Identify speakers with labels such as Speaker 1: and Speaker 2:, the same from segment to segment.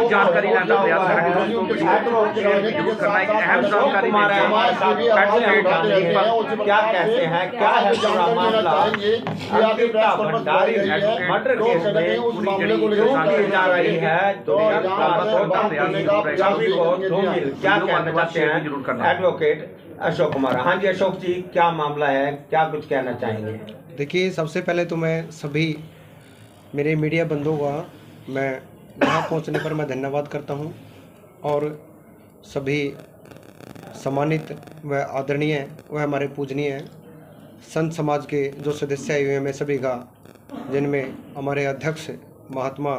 Speaker 1: जानकारी लेना प्रयास करेंगे जरूर करना एक अहम जानकारी
Speaker 2: क्या कहते हैं, क्या है पूरा मामला? अंकिता भंडारी मर्डर केस में क्यों की जा रही है? क्या कहना चाहते हैं एडवोकेट अशोक कुमार? हाँ जी अशोक जी, क्या मामला है, क्या कुछ कहना चाहेंगे?
Speaker 3: देखिए, सबसे पहले तो मैं सभी मेरे मीडिया बंधुओं का मैं यहाँ पहुँचने पर मैं धन्यवाद करता हूँ और सभी सम्मानित व आदरणीय व हमारे पूजनीय संत समाज के जो सदस्य आए हुए हैं, मैं सभी का, जिनमें हमारे अध्यक्ष महात्मा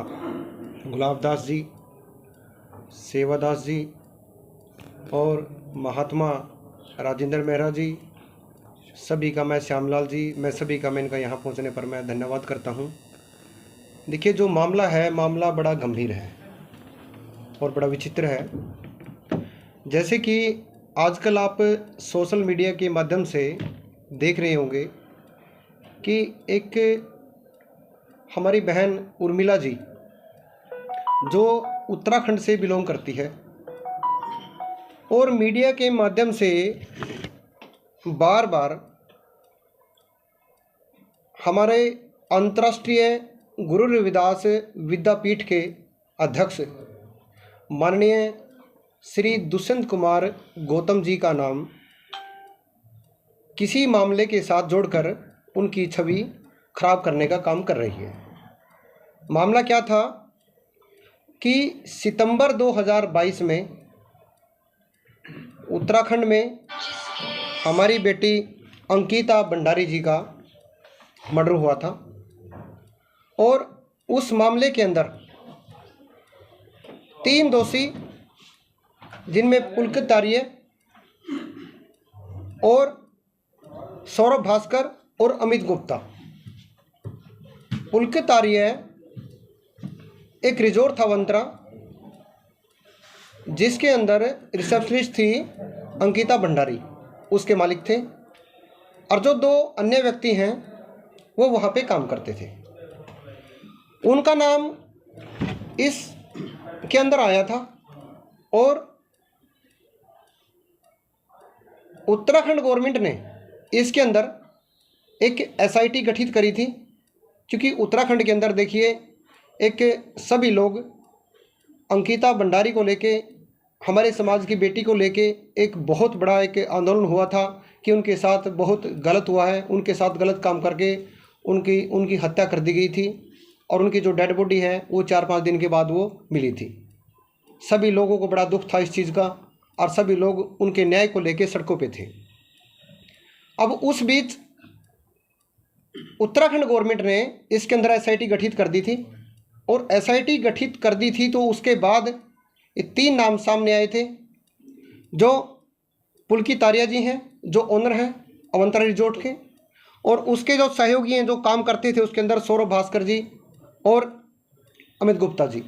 Speaker 3: गुलाबदास जी, सेवादास जी और महात्मा राजेंद्र मेहरा जी, सभी का, मैं श्यामलाल जी, मैं सभी का मैं इनका यहाँ पहुँचने पर मैं धन्यवाद करता हूँ। देखिए, जो मामला है, मामला बड़ा गंभीर है और बड़ा विचित्र है। जैसे कि आजकल आप सोशल मीडिया के माध्यम से देख रहे होंगे कि एक हमारी बहन उर्मिला जी, जो उत्तराखंड से बिलोंग करती है और मीडिया के माध्यम से बार बार हमारे अंतर्राष्ट्रीय गुरु रविदास विद्यापीठ के अध्यक्ष माननीय श्री दुष्यंत कुमार गौतम जी का नाम किसी मामले के साथ जोड़कर उनकी छवि खराब करने का काम कर रही है। मामला क्या था कि सितंबर 2022 में उत्तराखंड में हमारी बेटी अंकिता भंडारी जी का मर्डर हुआ था और उस मामले के अंदर 3 दोषी, जिनमें पुलकित आर्य और सौरभ भास्कर और अमित गुप्ता। पुलकित आर्य एक रिजोर्ट था वंत्रा, जिसके अंदर रिसेप्शनिस्ट थी अंकिता भंडारी, उसके मालिक थे, और जो 2 अन्य व्यक्ति हैं वो वहाँ पे काम करते थे। उनका नाम इस के अंदर आया था और उत्तराखंड गवर्नमेंट ने इसके अंदर एक एसआईटी गठित करी थी, क्योंकि उत्तराखंड के अंदर देखिए एक सभी लोग अंकिता भंडारी को लेके, हमारे समाज की बेटी को लेके एक बहुत बड़ा एक आंदोलन हुआ था कि उनके साथ बहुत गलत हुआ है, उनके साथ गलत काम करके उनकी हत्या कर दी गई थी और उनकी जो डेड बॉडी है वो 4-5 दिन के बाद वो मिली थी। सभी लोगों को बड़ा दुख था इस चीज़ का और सभी लोग उनके न्याय को लेके सड़कों पे थे। अब उस बीच उत्तराखंड गवर्नमेंट ने इसके अंदर एसआईटी गठित कर दी थी और एसआईटी गठित कर दी थी तो उसके बाद ये 3 नाम सामने आए थे, जो पुलकित आर्य जी हैं, जो ओनर हैं अवंतरा रिजोर्ट के, और उसके जो सहयोगी हैं जो काम करते थे उसके अंदर सौरभ भास्कर जी और अमित गुप्ता जी।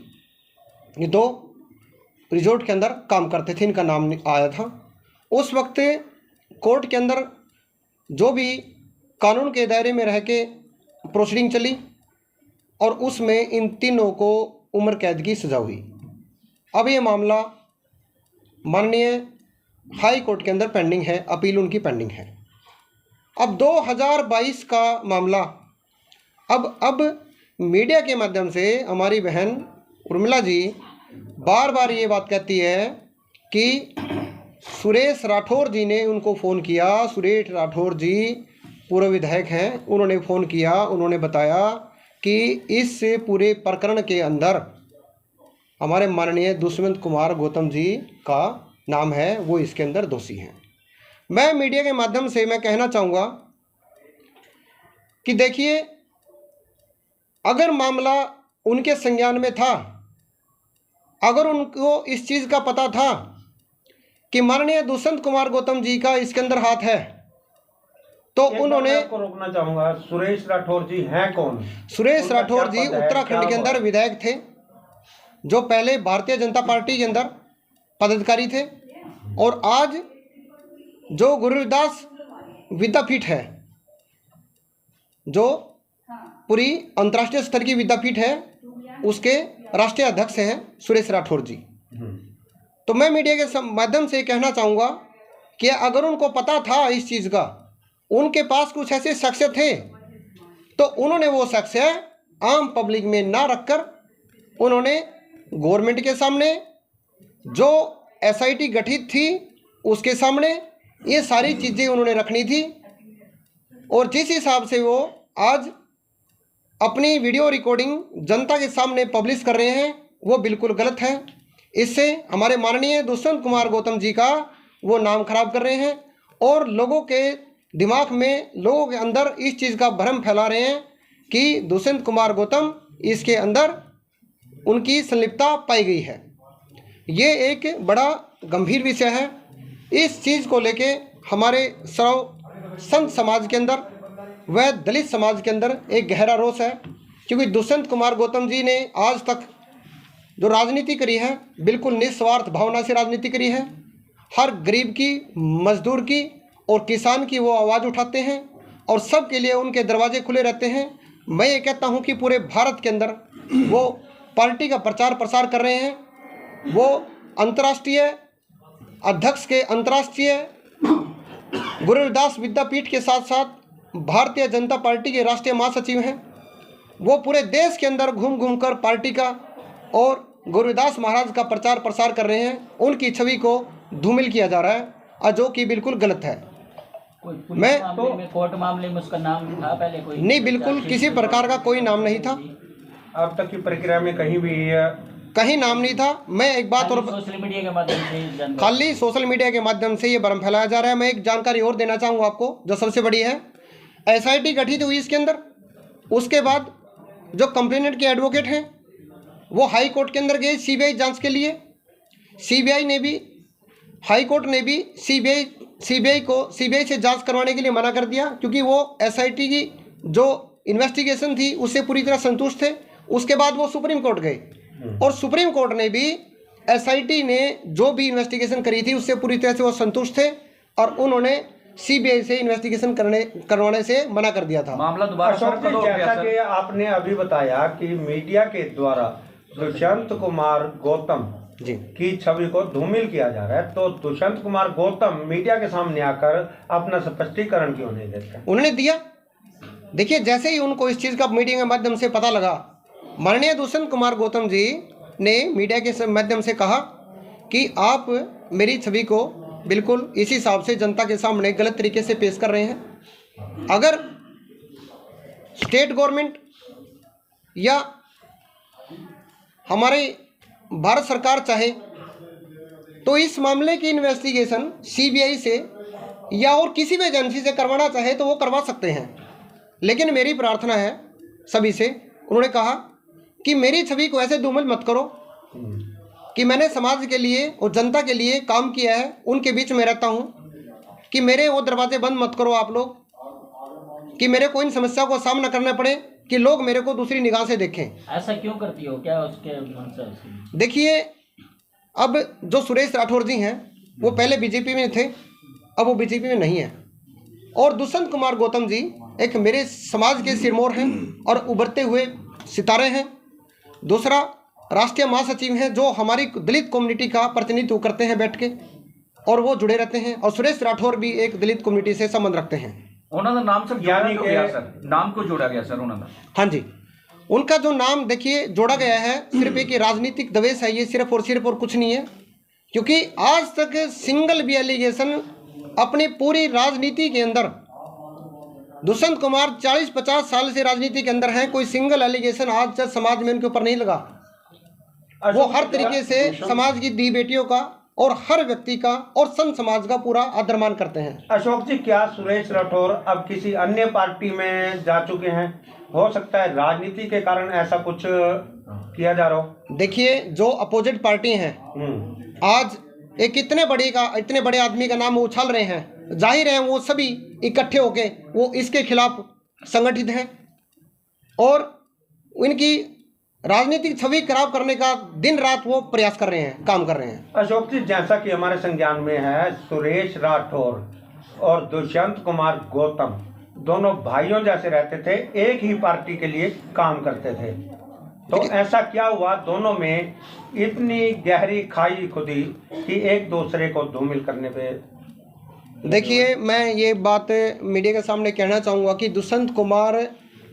Speaker 3: ये 2 रिजोर्ट के अंदर काम करते थे, इनका नाम आया था। उस वक्त कोर्ट के अंदर जो भी कानून के दायरे में रह के प्रोसीडिंग चली और उसमें इन तीनों को उम्र कैद की सज़ा हुई। अब ये मामला माननीय हाई कोर्ट के अंदर पेंडिंग है, अपील उनकी पेंडिंग है। अब 2022 का मामला, अब मीडिया के माध्यम से हमारी बहन उर्मिला जी बार बार ये बात कहती है कि सुरेश राठौर जी ने उनको फ़ोन किया। सुरेश राठौर जी पूर्व विधायक हैं, उन्होंने फ़ोन किया, उन्होंने बताया कि इस पूरे प्रकरण के अंदर हमारे माननीय दुष्यंत कुमार गौतम जी का नाम है, वो इसके अंदर दोषी हैं। मैं मीडिया के माध्यम से मैं कहना चाहूँगा कि देखिए, अगर मामला उनके संज्ञान में था, अगर उनको इस चीज़ का पता था कि माननीय दुष्यंत कुमार गौतम जी का इसके अंदर हाथ है, तो उन्होंने,
Speaker 2: आपको रोकना चाहूँगा, सुरेश राठौर जी हैं कौन?
Speaker 3: सुरेश राठौर जी उत्तराखंड के अंदर विधायक थे, जो पहले भारतीय जनता पार्टी के अंदर पदाधिकारी थे और आज जो गुरु रविदास विद्यापीठ है, जो पूरी अंतर्राष्ट्रीय स्तर की विद्यापीठ है, उसके राष्ट्रीय अध्यक्ष हैं सुरेश राठौर जी। तो मैं मीडिया के माध्यम से कहना चाहूँगा कि अगर उनको पता था इस चीज़ का, उनके पास कुछ ऐसे शख्स थे, तो उन्होंने वो शख्स आम पब्लिक में ना रखकर उन्होंने गवर्नमेंट के सामने, जो एसआईटी गठित थी उसके सामने ये सारी चीज़ें उन्होंने रखनी थी। और जिस हिसाब से वो आज अपनी वीडियो रिकॉर्डिंग जनता के सामने पब्लिश कर रहे हैं वो बिल्कुल गलत है। इससे हमारे माननीय दुष्यंत कुमार गौतम जी का वो नाम खराब कर रहे हैं और लोगों के दिमाग में, लोगों के अंदर इस चीज़ का भ्रम फैला रहे हैं कि दुष्यंत कुमार गौतम इसके अंदर उनकी संलिप्तता पाई गई है। ये एक बड़ा गंभीर विषय है। इस चीज़ को लेके हमारे सर्व संत समाज के अंदर व दलित समाज के अंदर एक गहरा रोष है, क्योंकि दुष्यंत कुमार गौतम जी ने आज तक जो राजनीति करी है बिल्कुल निस्वार्थ भावना से राजनीति करी है। हर गरीब की, मजदूर की और किसान की वो आवाज़ उठाते हैं और सबके लिए उनके दरवाजे खुले रहते हैं। मैं ये कहता हूँ कि पूरे भारत के अंदर वो पार्टी का प्रचार प्रसार कर रहे हैं। वो अंतर्राष्ट्रीय अध्यक्ष के अंतर्राष्ट्रीय गुरु रविदास विद्यापीठ के साथ साथ भारतीय जनता पार्टी के राष्ट्रीय महासचिव हैं। वो पूरे देश के अंदर घूम घूम कर पार्टी का और गुरु रविदास महाराज का प्रचार प्रसार कर रहे हैं। उनकी छवि को धूमिल किया जा रहा है, जो कि बिल्कुल गलत है। मैं
Speaker 4: तो कोर्ट मामले में उसका नाम था पहले कोई?
Speaker 3: नहीं, बिल्कुल किसी प्रकार का कोई नाम नहीं था।
Speaker 2: अब तक की प्रक्रिया में कहीं नाम नहीं था। मैं एक बात और
Speaker 4: सोशल मीडिया के माध्यम से,
Speaker 3: खाली सोशल मीडिया के माध्यम से ये भ्रम फैलाया जा रहा है। मैं एक जानकारी और देना चाहूँगा आपको, जो सबसे बड़ी है। एसआईटी गठित हुई इसके अंदर, उसके बाद जो कंप्लेनेंट के एडवोकेट हैं वो हाई कोर्ट के अंदर गए सीबीआई जांच के लिए। सीबीआई ने भी, हाई कोर्ट ने भी सीबीआई से जांच करवाने के लिए मना कर दिया, क्योंकि वो एसआईटी की जो इन्वेस्टिगेशन थी उससे पूरी तरह संतुष्ट थे। उसके बाद वो सुप्रीम कोर्ट गए और सुप्रीम कोर्ट ने भी एसआईटी ने जो भी इन्वेस्टिगेशन करी थी उससे पूरी तरह से वो संतुष्ट थे और उन्होंने सीबीआई से इन्वेस्टिगेशन करवाने से मना कर दिया था।
Speaker 1: मामला दोबारा
Speaker 2: जैसा कि आपने अभी बताया कि मीडिया के द्वारा दुष्यंत कुमार गौतम
Speaker 3: जी
Speaker 2: की छवि को धूमिल किया जा रहा है, तो दुष्यंत कुमार गौतम मीडिया के सामने आकर अपना स्पष्टीकरण क्यों नहीं देते?
Speaker 3: उन्होंने दिया। देखिए, जैसे ही उनको इस चीज़ का मीडिया के माध्यम से पता लगा, माननीय दुष्यंत कुमार गौतम जी ने मीडिया के माध्यम से कहा कि आप मेरी छवि को बिल्कुल इसी हिसाब से जनता के सामने गलत तरीके से पेश कर रहे हैं। अगर स्टेट गवर्नमेंट या हमारे भारत सरकार चाहे तो इस मामले की इन्वेस्टिगेशन सीबीआई से या और किसी भी एजेंसी से करवाना चाहे तो वो करवा सकते हैं। लेकिन मेरी प्रार्थना है सभी से, उन्होंने कहा कि मेरी छवि को ऐसे धूमिल मत करो कि मैंने समाज के लिए और जनता के लिए काम किया है, उनके बीच में रहता हूँ, कि मेरे वो दरवाजे बंद मत करो आप लोग, कि मेरे को इन समस्याओं को सामना करना पड़े, कि लोग मेरे को दूसरी निगाह से देखें।
Speaker 4: ऐसा क्यों करती हो, क्या उसके मंशा है?
Speaker 3: देखिए, अब जो सुरेश राठौर जी हैं वो पहले बीजेपी में थे, अब वो बीजेपी में नहीं है। और दुष्यंत कुमार गौतम जी एक मेरे समाज के सिरमौर हैं और उभरते हुए सितारे हैं। दूसरा, राष्ट्रीय महासचिव हैं जो हमारी दलित कम्युनिटी का प्रतिनिधित्व करते हैं बैठ के, और वो जुड़े रहते हैं। और सुरेश राठौर भी एक दलित कम्युनिटी से संबंध रखते हैं।
Speaker 1: उन्होंने नाम से नाम को जोड़ा गया सर उन्होंने? हाँ जी,
Speaker 3: उनका जो नाम देखिए जोड़ा गया है, सिर्फ एक राजनीतिक दवेश है ये, सिर्फ और कुछ नहीं है। क्योंकि आज तक सिंगल भी एलिगेशन अपनी पूरी राजनीति के अंदर, दुष्यंत कुमार 40-50 साल से राजनीति के अंदर हैं, कोई सिंगल एलिगेशन आज तक समाज में उनके ऊपर नहीं लगा। वो हर तरीके से समाज की दी बेटियों का और हर व्यक्ति का और संत समाज का पूरा आदर मान करते हैं।
Speaker 2: अशोक जी, क्या सुरेश राठौर अब किसी अन्य पार्टी में जा चुके हैं? हो सकता है राजनीति के कारण ऐसा कुछ किया जा रहा हो।
Speaker 3: देखिए, जो अपोजिट पार्टी हैं आज एक इतने बड़े आदमी का नाम उछाल रहे हैं, जाहिर है वो सभी इकट्ठे होके वो इसके खिलाफ संगठित हैं और उनकी राजनीतिक छवि खराब करने का दिन रात वो प्रयास कर रहे हैं, काम कर रहे हैं।
Speaker 2: अशोक जी, जैसा कि हमारे संज्ञान में है, सुरेश राठौर और दुष्यंत कुमार गौतम दोनों भाइयों जैसे रहते थे, एक ही पार्टी के लिए काम करते थे। तो ऐसा क्या हुआ, दोनों में इतनी गहरी खाई खुदी कि एक दूसरे को धूमिल करने पे।
Speaker 3: देखिए, मैं ये बात मीडिया के सामने कहना चाहूँगा कि दुष्यंत कुमार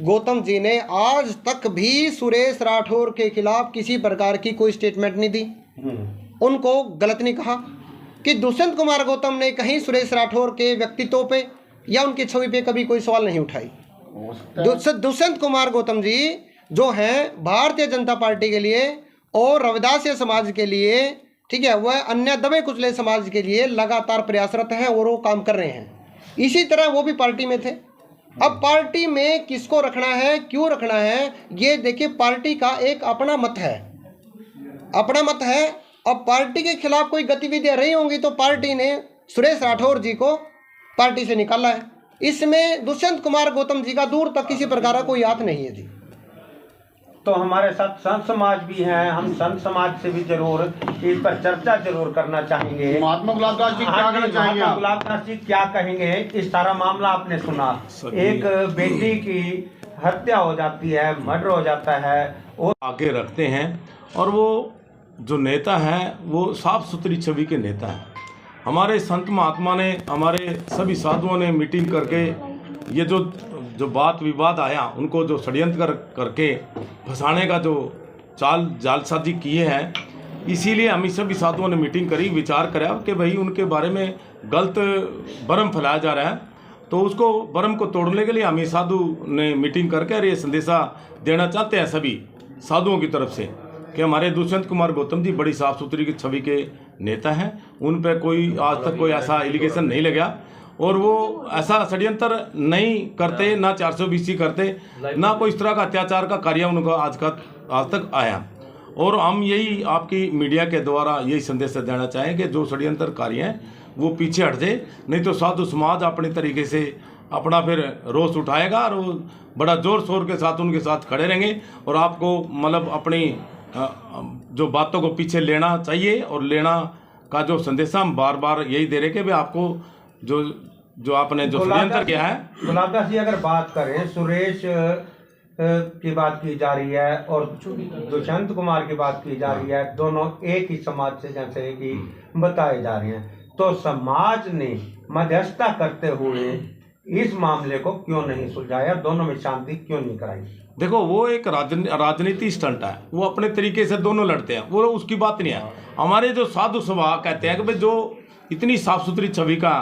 Speaker 3: गौतम जी ने आज तक भी सुरेश राठौर के खिलाफ किसी प्रकार की कोई स्टेटमेंट नहीं दी, उनको गलत नहीं कहा कि दुष्यंत कुमार गौतम ने कहीं सुरेश राठौर के व्यक्तित्व पे या उनकी छवि पे कभी कोई सवाल नहीं उठाई। दुष्यंत कुमार गौतम जी जो हैं भारतीय जनता पार्टी के लिए और रविदासिया समाज के लिए, ठीक है, वह अन्य दबे कुचले समाज के लिए लगातार प्रयासरत हैं और वो काम कर रहे हैं। इसी तरह वो भी पार्टी में थे। अब पार्टी में किसको रखना है, क्यों रखना है, ये देखिए पार्टी का एक अपना मत है, अपना मत है। अब पार्टी के खिलाफ कोई गतिविधियां रही होंगी तो पार्टी ने सुरेश राठौर जी को पार्टी से निकाला है। इसमें दुष्यंत कुमार गौतम जी का दूर तक किसी प्रकार का कोई हाथ नहीं है जी।
Speaker 2: तो हमारे साथ संत समाज भी हैं, हम संत समाज से भी जरूर इस पर चर्चा जरूर करना चाहेंगे।
Speaker 5: महात्मा गुलाबदास जी क्या कहना चाहेंगे?
Speaker 2: महात्मा गुलाबदास जी क्या कहेंगे? इस सारा मामला आपने सुना, एक बेटी की हत्या हो जाती है, मर्डर हो जाता है, और
Speaker 6: आगे रखते हैं। और वो जो नेता हैं वो साफ सुथरी छवि के नेता हैं। हमारे संत महात्मा ने, हमारे सभी साधुओं ने मीटिंग करके ये जो बात विवाद आया, उनको जो षड्यंत्र करके फंसाने का जो जालसाजी किए हैं, इसीलिए हम सभी साधुओं ने मीटिंग करी, विचार करा कि भाई उनके बारे में गलत भ्रम फैलाया जा रहा है, तो उसको भ्रम को तोड़ने के लिए हम साधु ने मीटिंग करके और ये संदेशा देना चाहते हैं सभी साधुओं की तरफ से कि हमारे दुष्यंत कुमार गौतम जी बड़ी साफ सुथरी की छवि के नेता हैं। उन पर कोई आज तक कोई ऐसा एलिगेशन नहीं लगा और वो ऐसा षड्यंत्र नहीं करते, ना 420 करते, ना कोई इस तरह का अत्याचार का कार्य उनका आज तक आया। और हम यही आपकी मीडिया के द्वारा यही संदेश देना चाहें कि जो षड्यंत्र कार्य हैं वो पीछे हट जाए, नहीं तो साधु समाज अपने तरीके से अपना फिर रोष उठाएगा और वो बड़ा जोर शोर के साथ उनके साथ खड़े रहेंगे और आपको मतलब अपनी जो बातों को पीछे लेना चाहिए। और लेना का जो संदेश हम बार बार यही दे रहे कि भाई आपको जो आपने जो षड्यंत्र किया है।
Speaker 2: गुलाबदास जी अगर बात करें, सुरेश की बात की जा रही है और दुष्यंत कुमार की बात की जा रही है, दोनों एक ही समाज से जैसे कि बताए जा रहे हैं, तो समाज ने मध्यस्थता करते हुए इस मामले को क्यों नहीं सुलझाया, दोनों में शांति क्यों नहीं कराई?
Speaker 6: देखो, वो एक राजनीति स्टंट है, वो अपने तरीके से दोनों लड़ते हैं, वो उसकी बात नहीं है। हमारे जो साधु सभा कहते हैं कि भाई जो इतनी साफ सुथरी छवि का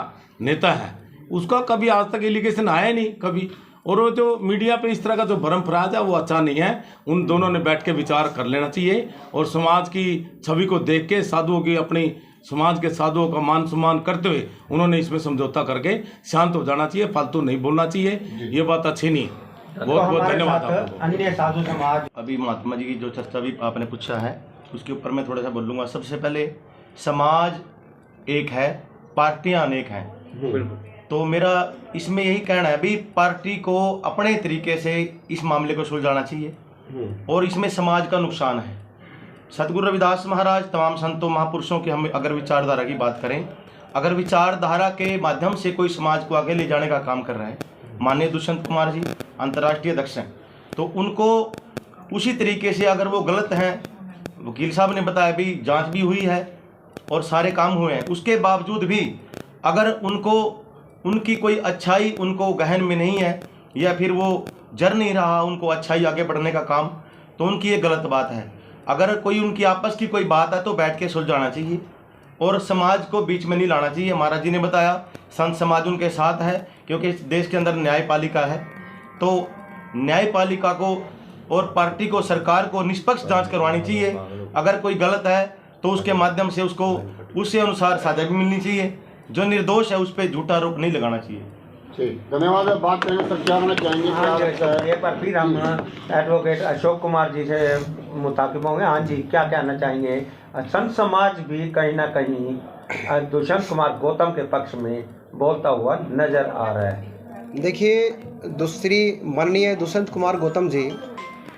Speaker 6: नेता है उसका कभी आज तक एलिगेशन आया नहीं कभी, और वो जो मीडिया पे इस तरह का जो भ्रम फैलाया है वो अच्छा नहीं है। उन दोनों ने बैठ के विचार कर लेना चाहिए और समाज की छवि को देख के साधुओं की, अपनी समाज के साधुओं का मान सम्मान करते हुए उन्होंने इसमें समझौता करके शांत हो जाना चाहिए, फालतू नहीं बोलना चाहिए, ये बात अच्छी नहीं। बहुत बहुत धन्यवाद आपको।
Speaker 2: अन्य साधु समाज,
Speaker 5: अभी महात्मा जी की जो चर्चा भी आपने पूछा है उसके ऊपर मैं थोड़ा सा बोलूँगा। सबसे पहले समाज एक है, पार्टियां अनेक हैं, तो मेरा इसमें यही कहना है भी पार्टी को अपने तरीके से इस मामले को सुलझाना चाहिए और इसमें समाज का नुकसान है। सतगुरु रविदास महाराज, तमाम संतों महापुरुषों की हम अगर विचारधारा की बात करें, अगर विचारधारा के माध्यम से कोई समाज को आगे ले जाने का काम कर रहा है, माननीय दुष्यंत कुमार जी अंतर्राष्ट्रीय अध्यक्ष हैं, तो उनको उसी तरीके से अगर वो गलत हैं, वकील साहब ने बताया भी जांच भी हुई है और सारे काम हुए हैं, उसके बावजूद भी अगर उनकी कोई अच्छाई उनको गहन में नहीं है या फिर वो जर नहीं रहा उनको अच्छाई आगे बढ़ने का काम, तो उनकी ये गलत बात है। अगर कोई उनकी आपस की कोई बात है तो बैठ के सुलझाना चाहिए और समाज को बीच में नहीं लाना चाहिए। महाराज जी ने बताया संत समाज उनके साथ है, क्योंकि इस देश के अंदर न्यायपालिका है, तो न्यायपालिका को और पार्टी को, सरकार को निष्पक्ष जांच करवानी चाहिए। अगर कोई गलत है तो उसके माध्यम से उसको उससे अनुसार सजा भी मिलनी चाहिए, जो निर्दोष है उस पर झूठा आरोप नहीं लगाना चाहिए। ठीक, धन्यवाद। बात करेंगे सर, क्या होना चाहेंगे?
Speaker 2: एक बार फिर हम एडवोकेट अशोक कुमार जी से मुताकिब होंगे। हाँ जी, क्या कहना चाहेंगे? संत समाज भी कहीं ना कहीं दुष्यंत कुमार गौतम के पक्ष में बोलता हुआ नजर आ रहा है।
Speaker 3: देखिए, दूसरी माननीय दुष्यंत कुमार गौतम जी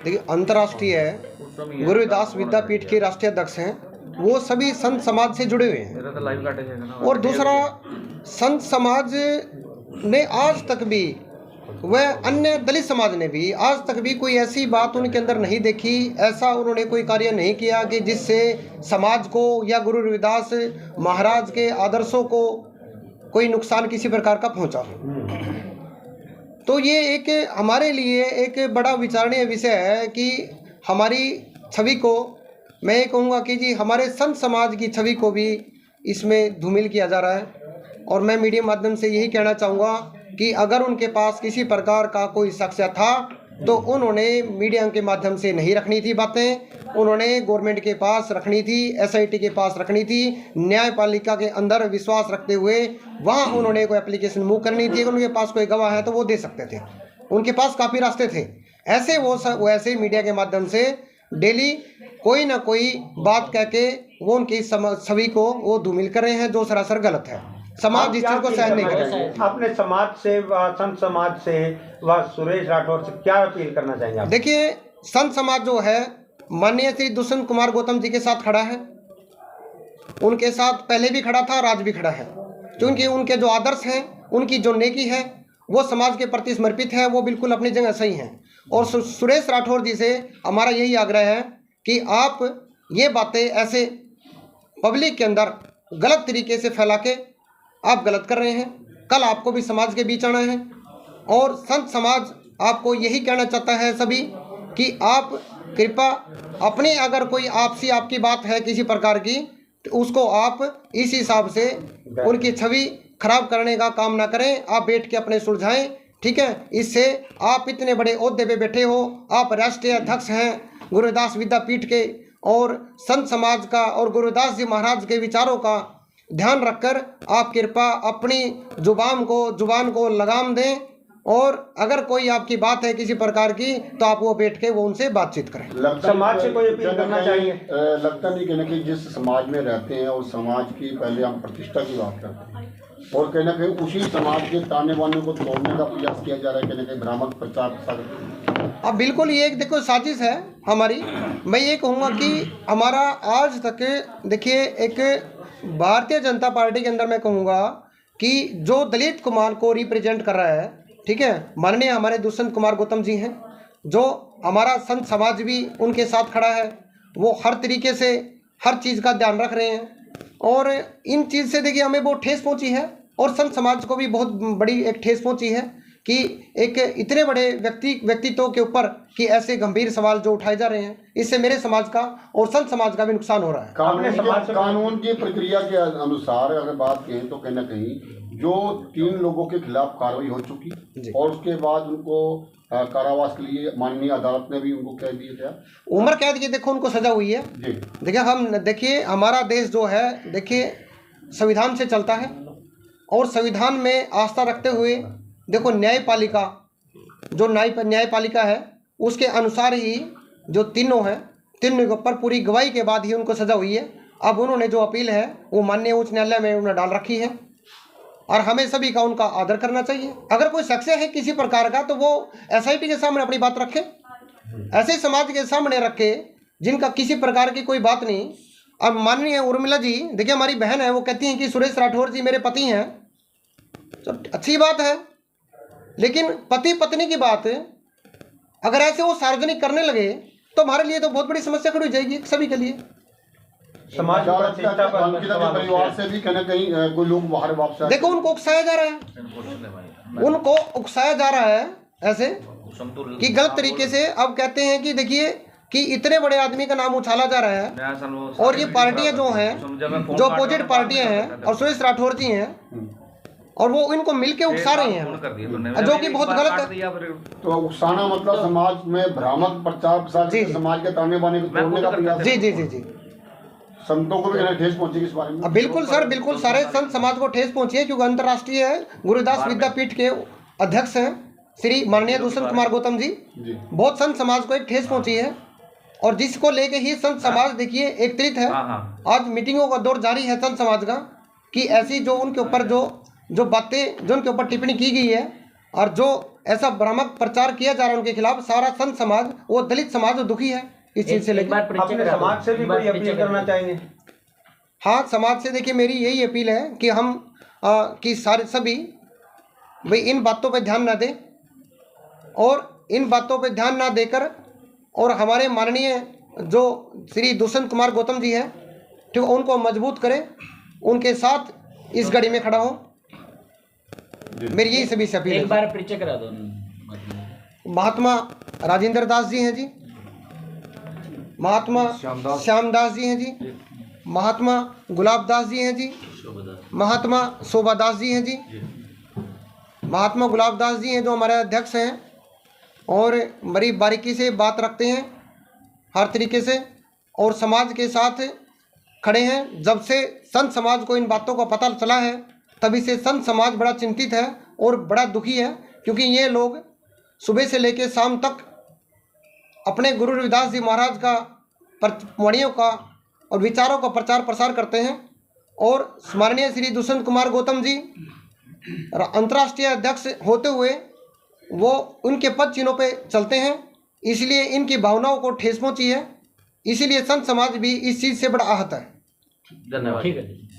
Speaker 3: देखिए अंतर्राष्ट्रीय गुरु रविदास विद्यापीठ के राष्ट्रीय अध्यक्ष हैं, वो सभी संत समाज से जुड़े हुए हैं। और दूसरा, संत समाज ने आज तक भी वह अन्य दलित समाज ने भी आज तक भी कोई ऐसी बात उनके अंदर नहीं देखी, ऐसा उन्होंने कोई कार्य नहीं किया कि जिससे समाज को या गुरु रविदास महाराज के आदर्शों को कोई नुकसान किसी प्रकार का पहुंचा हो। तो ये एक हमारे लिए एक बड़ा विचारणीय विषय है कि हमारी छवि को, मैं ये कहूँगा कि जी हमारे संत समाज की छवि को भी इसमें धूमिल किया जा रहा है। और मैं मीडिया माध्यम से यही कहना चाहूँगा कि अगर उनके पास किसी प्रकार का कोई साक्ष्य था तो उन्होंने मीडिया के माध्यम से नहीं रखनी थी बातें, उन्होंने गवर्नमेंट के पास रखनी थी, एसआईटी के पास रखनी थी, न्यायपालिका के अंदर विश्वास रखते हुए वहाँ उन्होंने कोई एप्लीकेशन मूव करनी थी। अगर उनके पास कोई गवाह है तो वो दे सकते थे, उनके पास काफ़ी रास्ते थे। ऐसे वो ऐसे मीडिया के माध्यम से डेली कोई ना कोई बात कह के वो उनकी छवि को वो धूमिल कर रहे हैं, जो सरासर गलत है। समाज इस चीज को सहन नहीं करेगा।
Speaker 2: अपने समाज से व संत समाज से व सुरेश राठौर से क्या अपील करना चाहेंगे आप?
Speaker 3: देखिए, संत समाज जो है माननीय श्री दुष्यंत कुमार गौतम जी के साथ खड़ा है, उनके साथ पहले भी खड़ा था और आज भी खड़ा है, क्योंकि उनके जो आदर्श हैं, उनकी जो नेकी है वो समाज के प्रति समर्पित है, वो बिल्कुल अपनी जगह सही हैं। और सुरेश राठौर जी से हमारा यही आग्रह है कि आप ये बातें ऐसे पब्लिक के अंदर गलत तरीके से फैला के आप गलत कर रहे हैं। कल आपको भी समाज के बीच आना है और संत समाज आपको यही कहना चाहता है सभी कि आप कृपया अपने, अगर कोई आपसी आपकी बात है किसी प्रकार की, तो उसको आप इस हिसाब से उनकी छवि खराब करने का काम ना करें। आप बैठ के अपने सुलझाएं, ठीक है। इससे आप इतने बड़े ओहदे पे बैठे हो, आप राष्ट्रीय अध्यक्ष हैं गुरुदास विद्यापीठ के, और संत समाज का और गुरुदास जी महाराज के विचारों का ध्यान रखकर आप कृपया अपनी जुबान को लगाम दें, और अगर कोई आपकी बात है किसी प्रकार की तो आप वो बैठ के वो उनसे बातचीत करें।
Speaker 2: समाज से कोई अपील करना चाहिए?
Speaker 7: लगता नहीं कि ना कि जिस समाज में रहते हैं और समाज की पहले हम प्रतिष्ठा की बात करते हैं और कहीं ना कहीं उसी समाज के ताने बाने को तोड़ने का प्रयास किया जा रहा है, कहीं ना कहीं भ्रामक प्रचार प्रसार।
Speaker 3: अब बिल्कुल ये एक देखो साजिश है हमारी। मैं ये कहूँगा कि हमारा आज तक देखिए एक भारतीय जनता पार्टी के अंदर मैं कहूँगा कि जो दलित कुमार को रिप्रेजेंट कर रहा है, ठीक है, माननीय हमारे दुष्यंत कुमार गौतम जी हैं, जो हमारा संत समाज भी उनके साथ खड़ा है, वो हर तरीके से हर चीज़ का ध्यान रख रहे हैं। और इन चीज़ से देखिए हमें बहुत ठेस पहुंची है और संत समाज को भी बहुत बड़ी एक ठेस पहुंची है कि एक इतने बड़े व्यक्तित्व के ऊपर कि ऐसे गंभीर सवाल जो उठाए जा रहे हैं, इससे मेरे समाज का और संत समाज का भी नुकसान हो रहा है।
Speaker 7: कानून की प्रक्रिया के अनुसार अगर बात कहें तो कहीं ना कहीं जो 3 लोगों के खिलाफ कार्रवाई हो चुकी और उसके बाद उनको कारावास के लिए माननीय अदालत ने भी उनको कह दिया गया,
Speaker 3: उम्र कैद की देखो उनको सजा हुई है। देखिए हमारा देश जो है देखिए संविधान से चलता है और संविधान में आस्था रखते हुए देखो न्यायपालिका जो न्यायपालिका है उसके अनुसार ही जो तीनों के ऊपर पूरी गवाही के बाद ही उनको सजा हुई है। अब उन्होंने जो अपील है वो माननीय उच्च न्यायालय में उन्होंने डाल रखी है और हमें सभी का उनका आदर करना चाहिए। अगर कोई शख्स है किसी प्रकार का तो वो एसआईटी के सामने अपनी बात रखे, ऐसे समाज के सामने रखे जिनका किसी प्रकार की कोई बात नहीं। अब माननीय उर्मिला जी देखिए हमारी बहन है, वो कहती हैं कि सुरेश राठौर जी मेरे पति हैं, तो अच्छी बात है, लेकिन पति पत्नी की बात अगर ऐसे वो सार्वजनिक करने लगे तो हमारे लिए तो बहुत बड़ी समस्या खड़ी हो जाएगी सभी के लिए।
Speaker 2: समाज
Speaker 7: परिवार से भी कहीं ना कहीं कोई लोग बाहर वापस
Speaker 3: देखो उनको उकसाया जा रहा है, उनको उकसाया जा रहा है ऐसे कि गलत तरीके से। अब कहते हैं कि देखिए कि इतने बड़े आदमी का नाम उछाला जा रहा है और ये पार्टियां जो हैं जो अपोजिट पार्टियां हैं और सुरेश राठौर जी हैं और वो इनको मिलके उकसा रहे हैं जो कि बहुत गलत है।
Speaker 7: तो उकसाना मतलब समाज में भ्रामक प्रचार प्रसार, समाज के ताने बाने को तोड़ने का प्रयास।
Speaker 3: जी
Speaker 7: संतों को भी ठेस पहुंची इस बारे में?
Speaker 3: बिल्कुल सर, बिल्कुल सारे संत समाज को ठेस पहुंची है, क्योंकि अंतर्राष्ट्रीय गुरुदास विद्यापीठ के अध्यक्ष हैं श्री माननीय दुष्यंत कुमार गौतम जी। बहुत संत समाज को एक ठेस पहुंची है और जिसको लेके ही संत समाज देखिए एकत्रित है। आज मीटिंगों का दौर जारी है संत समाज का कि ऐसी जो उनके ऊपर जो बातें जो उनके ऊपर टिप्पणी की गई है और जो ऐसा भ्रामक प्रचार किया जा रहा है उनके खिलाफ, सारा संत समाज वो दलित समाज दुखी है इस चीज से लेकर।
Speaker 2: अपने समाज से भी कोई अपील करना चाहेंगे?
Speaker 3: हाँ, समाज से देखिए मेरी यही अपील है कि हम कि सारे सभी भाई इन बातों पर ध्यान ना दें और इन बातों पे ध्यान ना देकर और हमारे माननीय जो श्री दुष्यंत कुमार गौतम जी हैं, ठीक, उनको मजबूत करें, उनके साथ इस घड़ी में खड़ा हो। मेरी यही सभी से अपील
Speaker 4: एक
Speaker 3: है।
Speaker 4: बार परिचय करा दो।
Speaker 3: महात्मा राजेंद्र दास जी हैं जी, महात्मा श्यामदास जी हैं जी, महात्मा गुलाब दास जी हैं जी, महात्मा शोभा दास जी हैं जी। महात्मा गुलाब दास जी हैं जो हमारे अध्यक्ष हैं और बड़ी बारीकी से बात रखते हैं हर तरीके से और समाज के साथ खड़े हैं। जब से संत समाज को इन बातों का पता चला है तभी से संत समाज बड़ा चिंतित है और बड़ा दुखी है, क्योंकि ये लोग सुबह से लेकर शाम तक अपने गुरु रविदास जी महाराज का वाणियों का और विचारों का प्रचार प्रसार करते हैं। और स्मरणीय श्री दुष्यंत कुमार गौतम जी अंतर्राष्ट्रीय अध्यक्ष होते हुए वो उनके पद चिन्हों पे चलते हैं, इसलिए इनकी भावनाओं को ठेस पहुंची है। इसीलिए संत समाज भी इस चीज़ से बड़ा आहत है।
Speaker 1: धन्यवाद।
Speaker 4: ठीक है।